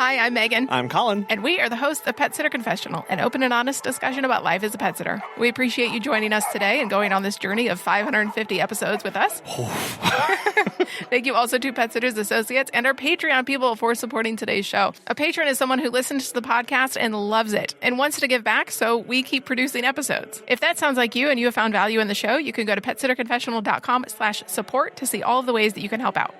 Hi, I'm Megan. I'm Colin. And we are the hosts of Pet Sitter Confessional, an open and honest discussion about life as a pet sitter. We appreciate you joining us today and going on this journey of 550 episodes with us. Thank you also to Pet Sitters Associates and our Patreon people for supporting today's show. A patron is someone who listens to the podcast and loves it and wants to give back, so we keep producing episodes. If that sounds like you and you have found value in the show, you can go to petsitterconfessional.com/support to see all of the ways that you can help out.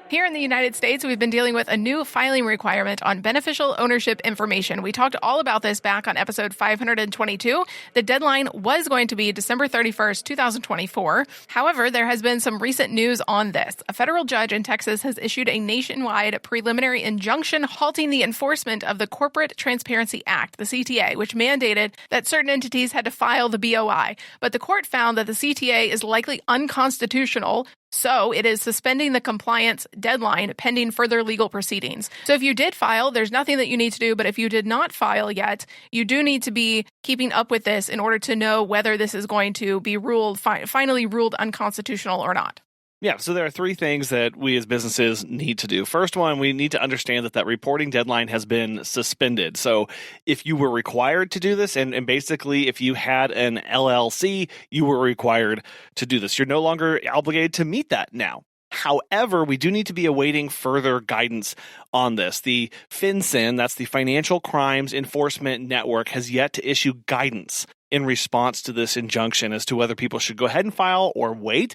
Here in the United States, we've been dealing with a new filing requirement on beneficial ownership information. We talked all about this back on episode 522. The deadline was going to be December 31st, 2024. However, there has been some recent news on this. A federal judge in Texas has issued a nationwide preliminary injunction halting the enforcement of the Corporate Transparency Act, the CTA, which mandated that certain entities had to file the BOI. But the court found that the CTA is likely unconstitutional, so it is suspending the compliance deadline pending further legal proceedings. So if you did file, there's nothing that you need to do. But if you did not file yet, you do need to be keeping up with this in order to know whether this is going to be finally ruled unconstitutional or not. Yeah, so there are three things that we as businesses need to do. First one, we need to understand that reporting deadline has been suspended. So if you were required to do this, and basically if you had an LLC, you were required to do this. You're no longer obligated to meet that now. However, we do need to be awaiting further guidance on this. The FinCEN, that's the Financial Crimes Enforcement Network, has yet to issue guidance in response to this injunction as to whether people should go ahead and file or wait.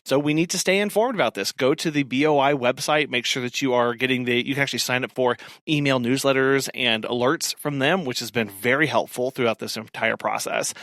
So we need to stay informed about this. Go to the BOI website, make sure that you are getting you can actually sign up for email newsletters and alerts from them, which has been very helpful throughout this entire process.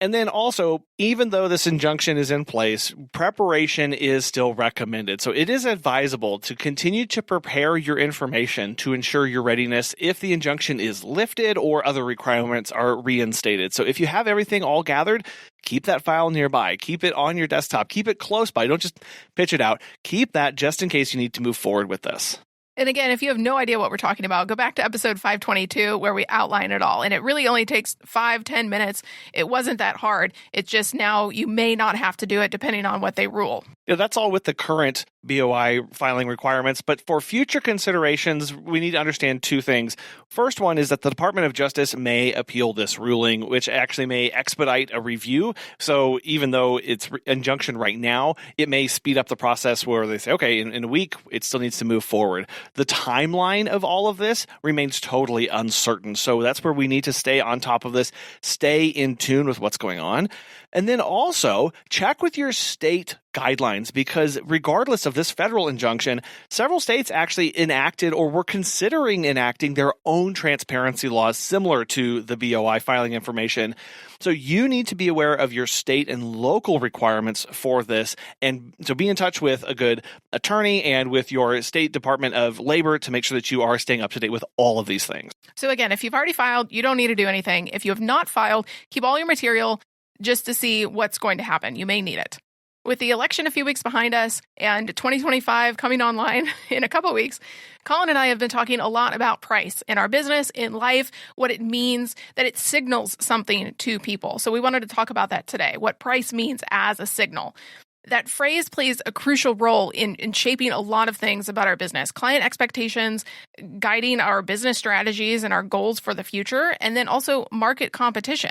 And then also, even though this injunction is in place, preparation is still recommended. So it is advisable to continue to prepare your information to ensure your readiness if the injunction is lifted or other requirements are reinstated. So if you have everything all gathered, keep that file nearby. Keep it on your desktop. Keep it close by. Don't just pitch it out. Keep that just in case you need to move forward with this. And again, if you have no idea what we're talking about, go back to episode 522 where we outline it all. And it really only takes 5-10 minutes. It wasn't that hard. It's just now you may not have to do it depending on what they rule. Yeah, that's all with the current BOI filing requirements. But for future considerations, we need to understand two things. First one is that the Department of Justice may appeal this ruling, which actually may expedite a review. So even though it's injunction right now, it may speed up the process where they say, okay, in a week, it still needs to move forward. The timeline of all of this remains totally uncertain. So that's where we need to stay on top of this, stay in tune with what's going on. And then also check with your state guidelines, because regardless of this federal injunction, several states actually enacted or were considering enacting their own transparency laws similar to the BOI filing information. So you need to be aware of your state and local requirements for this. And so be in touch with a good attorney and with your state Department of Labor to make sure that you are staying up to date with all of these things. So again, if you've already filed, you don't need to do anything. If you have not filed, keep all your material just to see what's going to happen. You may need it. With the election a few weeks behind us and 2025 coming online in a couple weeks, Colin and I have been talking a lot about price in our business, in life, what it means, that it signals something to people. So we wanted to talk about that today, what price means as a signal. That phrase plays a crucial role in shaping a lot of things about our business, client expectations, guiding our business strategies and our goals for the future, and then also market competition.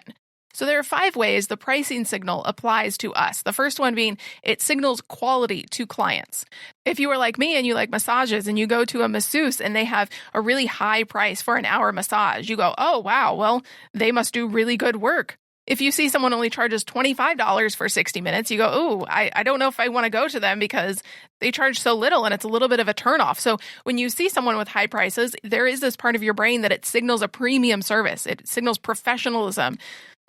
So there are 5 ways the pricing signal applies to us. The first one being it signals quality to clients. If you are like me and you like massages and you go to a masseuse and they have a really high price for an hour massage, you go, oh, wow, well, they must do really good work. If you see someone only charges $25 for 60 minutes, you go, oh, I don't know if I want to go to them because they charge so little and it's a little bit of a turnoff. So when you see someone with high prices, there is this part of your brain that it signals a premium service. It signals professionalism.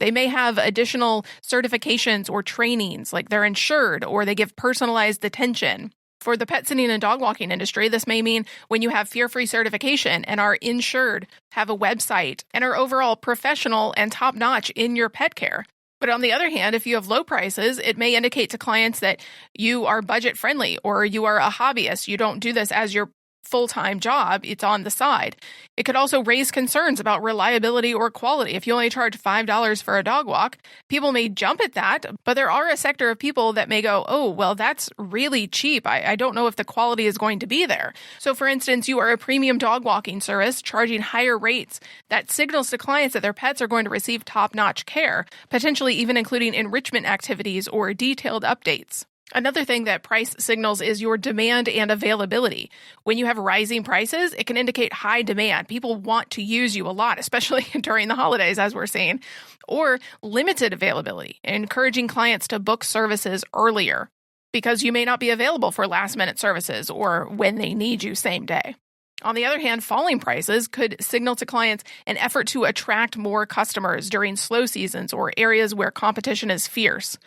They may have additional certifications or trainings, like they're insured or they give personalized attention. For the pet sitting and dog walking industry, this may mean when you have fear-free certification and are insured, have a website, and are overall professional and top-notch in your pet care. But on the other hand, if you have low prices, it may indicate to clients that you are budget-friendly or you are a hobbyist. You don't do this as your full-time job, it's on the side. It could also raise concerns about reliability or quality. If you only charge $5 for a dog walk, people may jump at that, but there are a sector of people that may go, oh, well, that's really cheap. I don't know if the quality is going to be there. So for instance, you are a premium dog walking service charging higher rates. That signals to clients that their pets are going to receive top-notch care, potentially even including enrichment activities or detailed updates. Another thing that price signals is your demand and availability. When you have rising prices, it can indicate high demand. People want to use you a lot, especially during the holidays, as we're seeing, or limited availability, encouraging clients to book services earlier because you may not be available for last-minute services or when they need you same day. On the other hand, falling prices could signal to clients an effort to attract more customers during slow seasons or areas where competition is fierce.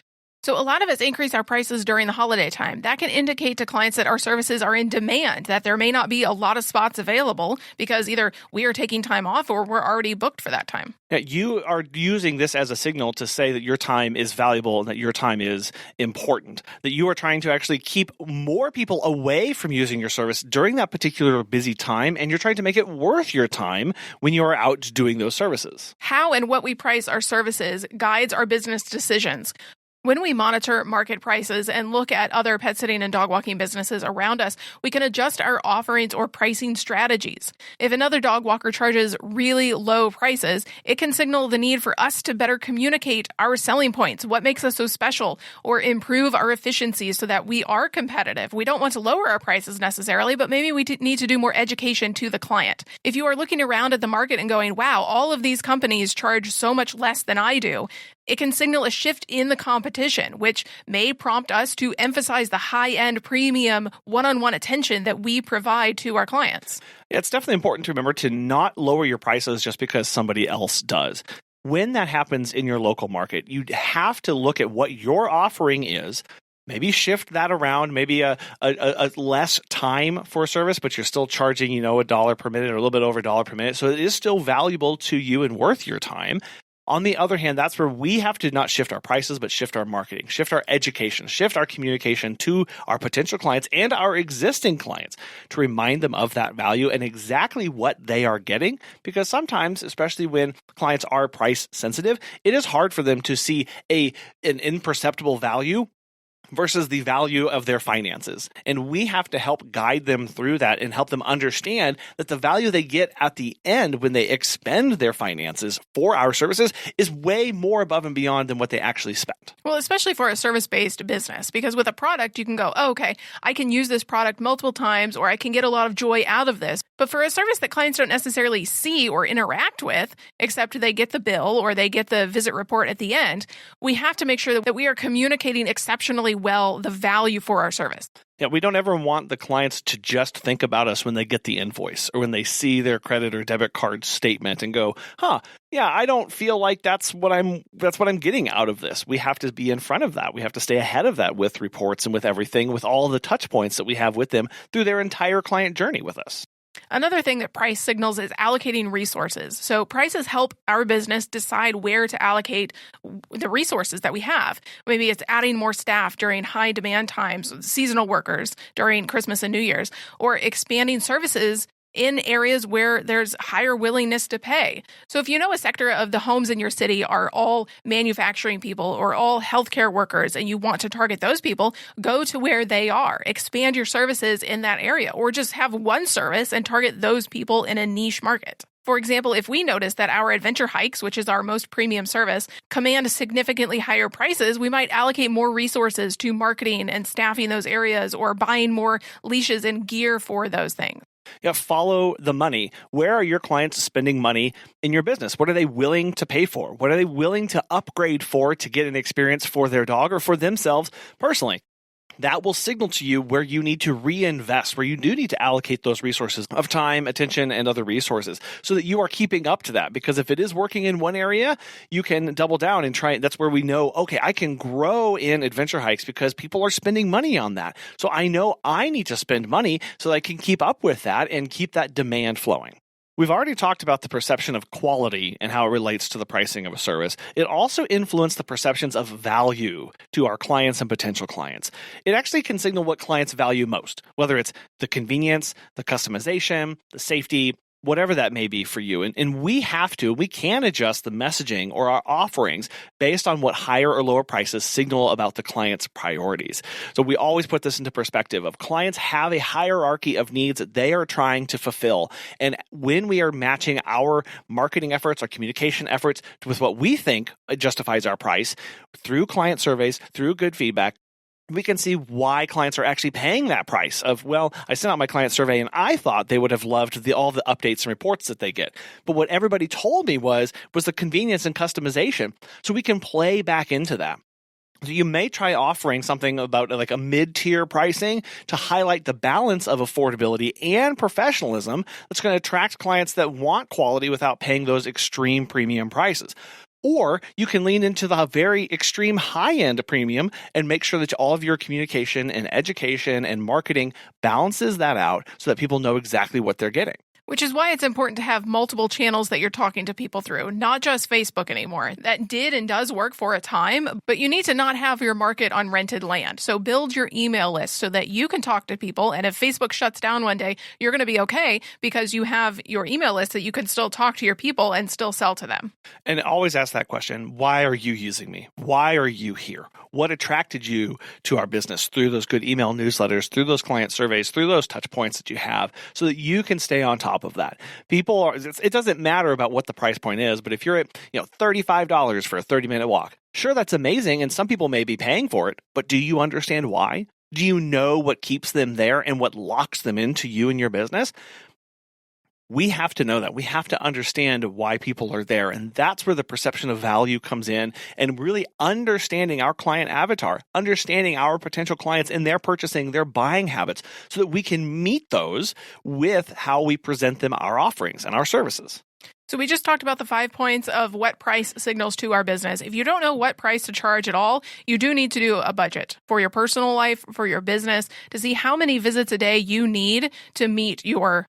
So a lot of us increase our prices during the holiday time. That can indicate to clients that our services are in demand, that there may not be a lot of spots available because either we are taking time off or we're already booked for that time. Yeah, you are using this as a signal to say that your time is valuable and that your time is important, that you are trying to actually keep more people away from using your service during that particular busy time, and you're trying to make it worth your time when you are out doing those services. How and what we price our services guides our business decisions. When we monitor market prices and look at other pet sitting and dog walking businesses around us, we can adjust our offerings or pricing strategies. If another dog walker charges really low prices, it can signal the need for us to better communicate our selling points, what makes us so special, or improve our efficiency so that we are competitive. We don't want to lower our prices necessarily, but maybe we need to do more education to the client. If you are looking around at the market and going, wow, all of these companies charge so much less than I do, it can signal a shift in the competition, which may prompt us to emphasize the high-end premium one-on-one attention that we provide to our clients. It's definitely important to remember to not lower your prices just because somebody else does. When that happens in your local market, you have to look at what your offering is. Maybe shift that around, maybe a less time for a service, but you're still charging, $1 per minute or a little bit over $1 per minute. So it is still valuable to you and worth your time. On the other hand, that's where we have to not shift our prices, but shift our marketing, shift our education, shift our communication to our potential clients and our existing clients to remind them of that value and exactly what they are getting. Because sometimes, especially when clients are price sensitive, it is hard for them to see an imperceptible value versus the value of their finances. And we have to help guide them through that and help them understand that the value they get at the end when they expend their finances for our services is way more above and beyond than what they actually spent. Well, especially for a service-based business, because with a product, you can go, oh, okay, I can use this product multiple times, or I can get a lot of joy out of this. But for a service that clients don't necessarily see or interact with, except they get the bill or they get the visit report at the end, we have to make sure that we are communicating exceptionally well the value for our service. Yeah, we don't ever want the clients to just think about us when they get the invoice or when they see their credit or debit card statement and go, yeah, I don't feel like that's what I'm getting out of this. We have to be in front of that. We have to stay ahead of that with reports and with everything, with all the touch points that we have with them through their entire client journey with us. Another thing that price signals is allocating resources. So prices help our business decide where to allocate the resources that we have. Maybe it's adding more staff during high demand times, seasonal workers during Christmas and New Year's, or expanding services in areas where there's higher willingness to pay. So if you know a sector of the homes in your city are all manufacturing people or all healthcare workers and you want to target those people, go to where they are. Expand your services in that area, or just have one service and target those people in a niche market. For example, if we notice that our adventure hikes, which is our most premium service, command significantly higher prices, we might allocate more resources to marketing and staffing those areas or buying more leashes and gear for those things. Yeah, follow the money. Where are your clients spending money in your business? What are they willing to pay for? What are they willing to upgrade for to get an experience for their dog or for themselves personally? That will signal to you where you need to reinvest, where you do need to allocate those resources of time, attention, and other resources so that you are keeping up to that. Because if it is working in one area, you can double down and try. That's where we know, okay, I can grow in adventure hikes because people are spending money on that. So I know I need to spend money so that I can keep up with that and keep that demand flowing. We've already talked about the perception of quality and how it relates to the pricing of a service. It also influences the perceptions of value to our clients and potential clients. It actually can signal what clients value most, whether it's the convenience, the customization, the safety, whatever that may be for you. And we can adjust the messaging or our offerings based on what higher or lower prices signal about the client's priorities. So we always put this into perspective of clients have a hierarchy of needs that they are trying to fulfill. And when we are matching our marketing efforts, our communication efforts with what we think justifies our price through client surveys, through good feedback, we can see why clients are actually paying that price of, well, I sent out my client survey and I thought they would have loved all the updates and reports that they get. But what everybody told me was the convenience and customization. So we can play back into that. So you may try offering something about like a mid-tier pricing to highlight the balance of affordability and professionalism that's going to attract clients that want quality without paying those extreme premium prices. Or you can lean into the very extreme high-end premium and make sure that all of your communication and education and marketing balances that out so that people know exactly what they're getting. Which is why it's important to have multiple channels that you're talking to people through, not just Facebook anymore. That did and does work for a time, but you need to not have your market on rented land. So build your email list so that you can talk to people. And if Facebook shuts down one day, you're going to be okay because you have your email list that you can still talk to your people and still sell to them. And always ask that question, why are you using me? Why are you here? What attracted you to our business through those good email newsletters, through those client surveys, through those touch points that you have so that you can stay on top of that. It doesn't matter about what the price point is, but if you're at $35 for a 30-minute walk, sure, that's amazing, and some people may be paying for it, but do you understand why? Do you know what keeps them there and what locks them into you and your business? We have to know that. We have to understand why people are there. And that's where the perception of value comes in, and really understanding our client avatar, understanding our potential clients and their purchasing, their buying habits, so that we can meet those with how we present them our offerings and our services. So we just talked about the 5 points of what price signals to our business. If you don't know what price to charge at all, you do need to do a budget for your personal life, for your business, to see how many visits a day you need to meet your.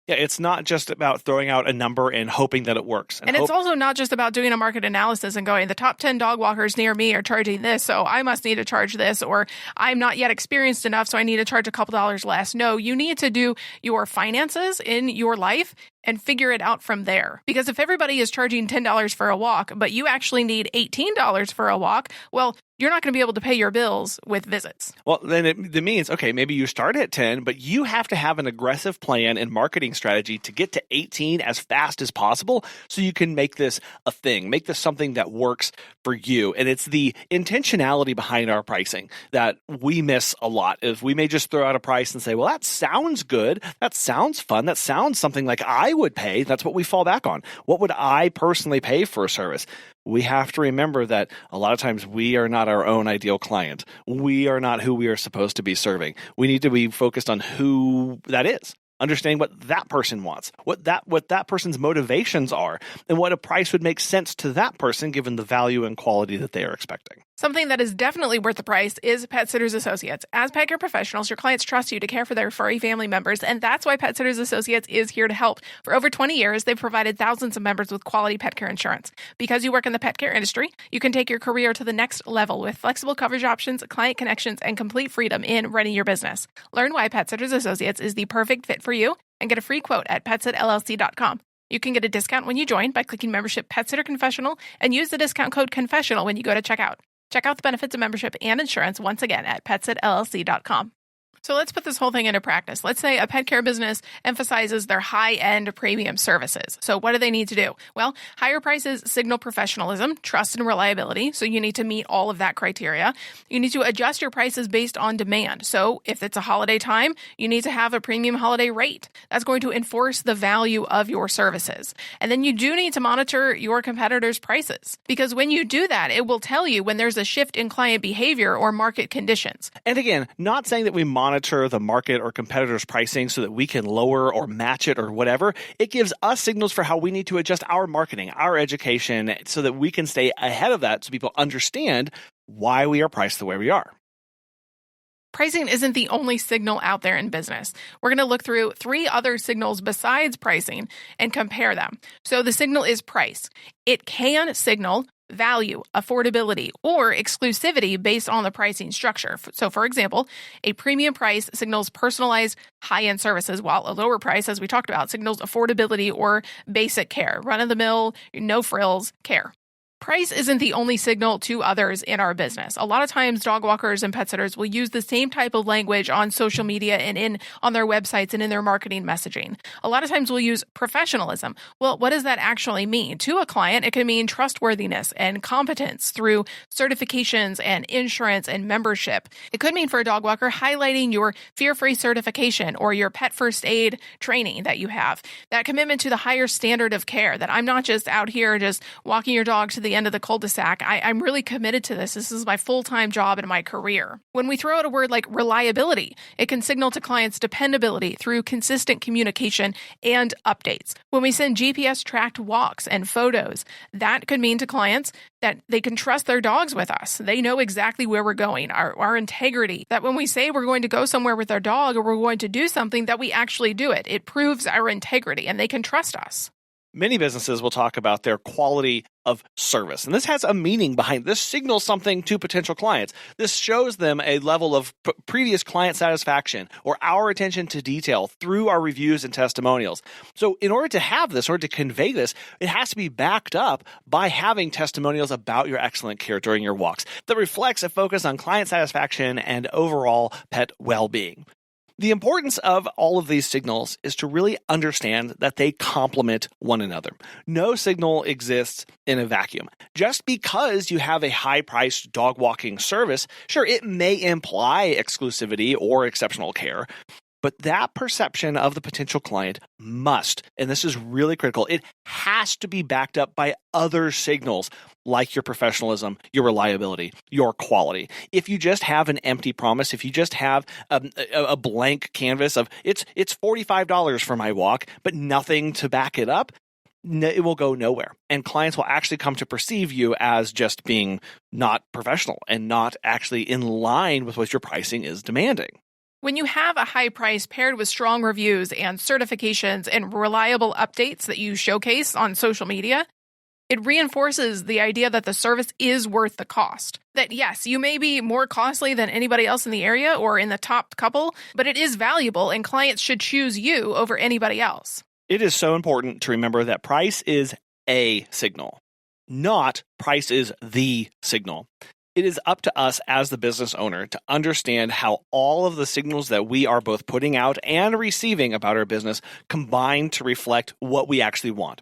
Yeah, it's not just about throwing out a number and hoping that it works. And it's also not just about doing a market analysis and going, the top 10 dog walkers near me are charging this, so I must need to charge this, or I'm not yet experienced enough, so I need to charge a couple dollars less. No, you need to do your finances in your life and figure it out from there. Because if everybody is charging $10 for a walk, but you actually need $18 for a walk, well, you're not going to be able to pay your bills with visits. Well, then it means, okay, maybe you start at 10, but you have to have an aggressive plan and marketing strategy to get to 18 as fast as possible so you can make this a thing, make this something that works for you. And it's the intentionality behind our pricing that we miss a lot. If we may just throw out a price and say, well, that sounds good, that sounds fun, that sounds something like I would pay. That's what we fall back on. What would I personally pay for a service? We have to remember that a lot of times we are not our own ideal client. We are not who we are supposed to be serving. We need to be focused on who that is, understanding what that person wants, what that person's motivations are, and what a price would make sense to that person given the value and quality that they are expecting. Something that is definitely worth the price is Pet Sitters Associates. As pet care professionals, your clients trust you to care for their furry family members, and that's why Pet Sitters Associates is here to help. For over 20 years, they've provided thousands of members with quality pet care insurance. Because you work in the pet care industry, you can take your career to the next level with flexible coverage options, client connections, and complete freedom in running your business. Learn why Pet Sitters Associates is the perfect fit for you and get a free quote at petsitllc.com. You can get a discount when you join by clicking membership Pet Sitter Confessional and use the discount code Confessional when you go to checkout. Check out the benefits of membership and insurance once again at petsitllc.com. So let's put this whole thing into practice. Let's say a pet care business emphasizes their high-end premium services. So what do they need to do? Well, higher prices signal professionalism, trust, and reliability. So you need to meet all of that criteria. You need to adjust your prices based on demand. So if it's a holiday time, you need to have a premium holiday rate. That's going to enforce the value of your services. And then you do need to monitor your competitors' prices, because when you do that, it will tell you when there's a shift in client behavior or market conditions. And again, not saying that we monitor the market or competitors' pricing so that we can lower or match it or whatever. It gives us signals for how we need to adjust our marketing, our education, so that we can stay ahead of that so people understand why we are priced the way we are. Pricing isn't the only signal out there in business. We're going to look through 3 other signals besides pricing and compare them. So the signal is price. It can signal value, affordability, or exclusivity based on the pricing structure. So for example, a premium price signals personalized high-end services, while a lower price, as we talked about, signals affordability or basic care, run-of-the-mill, no frills care. Price isn't the only signal to others in our business. A lot of times, dog walkers and pet sitters will use the same type of language on social media and on their websites and in their marketing messaging. A lot of times, we'll use professionalism. Well, what does that actually mean? To a client, it can mean trustworthiness and competence through certifications and insurance and membership. It could mean for a dog walker highlighting your fear-free certification or your pet first aid training that you have. That commitment to the higher standard of care, that I'm not just out here just walking your dog to the end of the cul-de-sac. I'm really committed to this. This is my full-time job and my career. When we throw out a word like reliability, it can signal to clients dependability through consistent communication and updates. When we send GPS-tracked walks and photos, that could mean to clients that they can trust their dogs with us. They know exactly where we're going, our integrity, that when we say we're going to go somewhere with our dog or we're going to do something, that we actually do it. It proves our integrity and they can trust us. Many businesses will talk about their quality of service, and this has a meaning behind this. Signals something to potential clients. This shows them a level of previous client satisfaction or our attention to detail through our reviews and testimonials. So in order to have this, or to convey this, it has to be backed up by having testimonials about your excellent care during your walks that reflects a focus on client satisfaction and overall pet well-being. The importance of all of these signals is to really understand that they complement one another. No signal exists in a vacuum. Just because you have a high-priced dog walking service, sure, it may imply exclusivity or exceptional care, but that perception of the potential client must, and this is really critical, it has to be backed up by other signals like your professionalism, your reliability, your quality. If you just have an empty promise, if you just have a blank canvas of it's $45 for my walk, but nothing to back it up, it will go nowhere. And clients will actually come to perceive you as just being not professional and not actually in line with what your pricing is demanding. When you have a high price paired with strong reviews and certifications and reliable updates that you showcase on social media, it reinforces the idea that the service is worth the cost. That yes, you may be more costly than anybody else in the area or in the top couple, but it is valuable and clients should choose you over anybody else. It is so important to remember that price is a signal, not price is the signal. It is up to us as the business owner to understand how all of the signals that we are both putting out and receiving about our business combine to reflect what we actually want.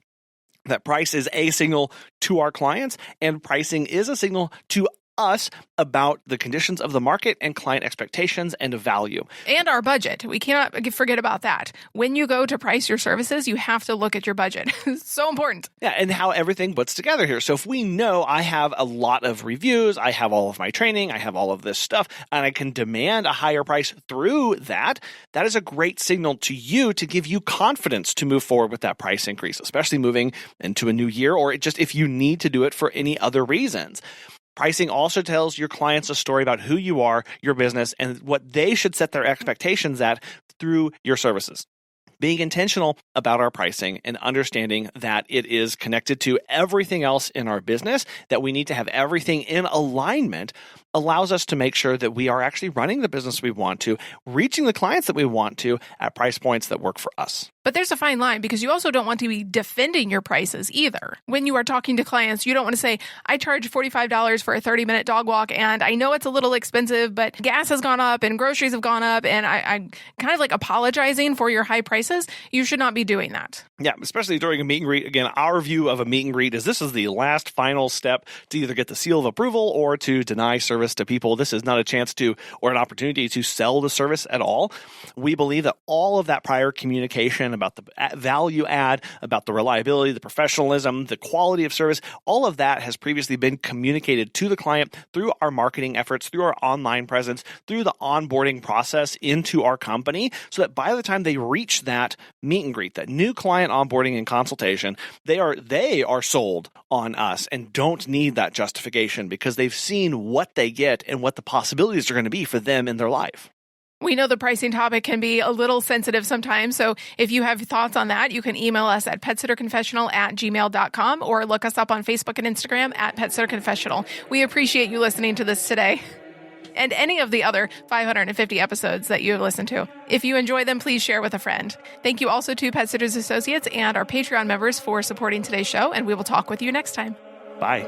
That price is a signal to our clients, and pricing is a signal to us about the conditions of the market and client expectations and value. And our budget. We cannot forget about that. When you go to price your services, you have to look at your budget. It's so important. Yeah, and how everything puts together here. So if we know I have a lot of reviews, I have all of my training, I have all of this stuff, and I can demand a higher price through that, that is a great signal to you to give you confidence to move forward with that price increase, especially moving into a new year, or just if you need to do it for any other reasons. Pricing also tells your clients a story about who you are, your business, and what they should set their expectations at through your services. Being intentional about our pricing and understanding that it is connected to everything else in our business, that we need to have everything in alignment, allows us to make sure that we are actually running the business we want to, reaching the clients that we want to at price points that work for us. But there's a fine line because you also don't want to be defending your prices either. When you are talking to clients, you don't want to say, I charge $45 for a 30-minute dog walk, and I know it's a little expensive, but gas has gone up and groceries have gone up, and I'm kind of like apologizing for your high prices. You should not be doing that. Yeah, especially during a meet and greet. Again, our view of a meet and greet is this is the last final step to either get the seal of approval or to deny service to people. This is not a chance to, or an opportunity to sell the service at all. We believe that all of that prior communication about the value add, about the reliability, the professionalism, the quality of service, all of that has previously been communicated to the client through our marketing efforts, through our online presence, through the onboarding process into our company, so that by the time they reach that that meet and greet, that new client onboarding and consultation, they are sold on us and don't need that justification because they've seen what they get and what the possibilities are going to be for them in their life. We know the pricing topic can be a little sensitive sometimes, so if you have thoughts on that, you can email us at petsitterconfessional@gmail.com or look us up on Facebook and Instagram at petsitterconfessional. We appreciate you listening to this today and any of the other 550 episodes that you have listened to. If you enjoy them, please share with a friend. Thank you also to Pet Sitters Associates and our Patreon members for supporting today's show, and we will talk with you next time. Bye.